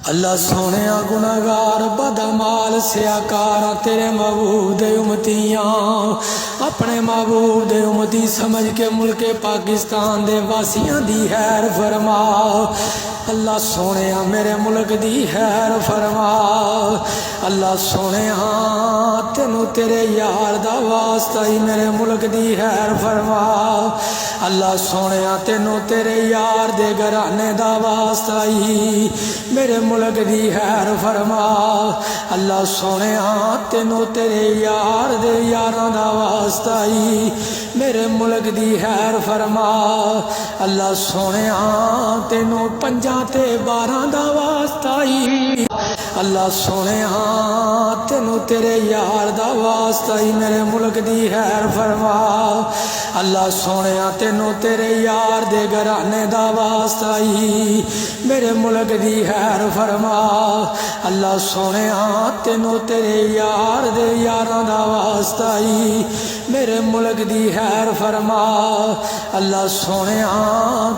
اللہ سونیا گناہگار بدعمال سیاکار تیرے محبوب دے امتیاں اپنے محبوب دے امتی سمجھ کے ملک پاکستان دے واسیاں دی خیر فرما۔ اللہ سونیا میرے ملک دی خیر فرما۔ اللہ سونیا تینوں تیرے یار دا واسطہ ہی میرے ملک دی خیر فرما۔ اللہ سونیا تینوں تیرے یار دے گھرانے دا واسطہ ہی میرے ملک دی خیر فرما۔ اللہ سونیا تینوں تیرے یار دے یاراں دا واسطہ ہی میرے ملک دی خیر فرما۔ اللہ سونیا تینوں پنجاں تے 12 دا واسطہ ہی اللہ سونیا تینوں تیرے یار دا واسطہ ہی میرے ملک دی خیر فرما۔ اللہ سونیا تینوں تیرے یار دے گھرانے دا واسطہ ہی میرے ملک دی خیر فرما۔ اللہ سونیا تینوں تیرے یار دے یاراں دا واسطہ ہی میرے ملک دی خیر فرما۔ اللہ سونیا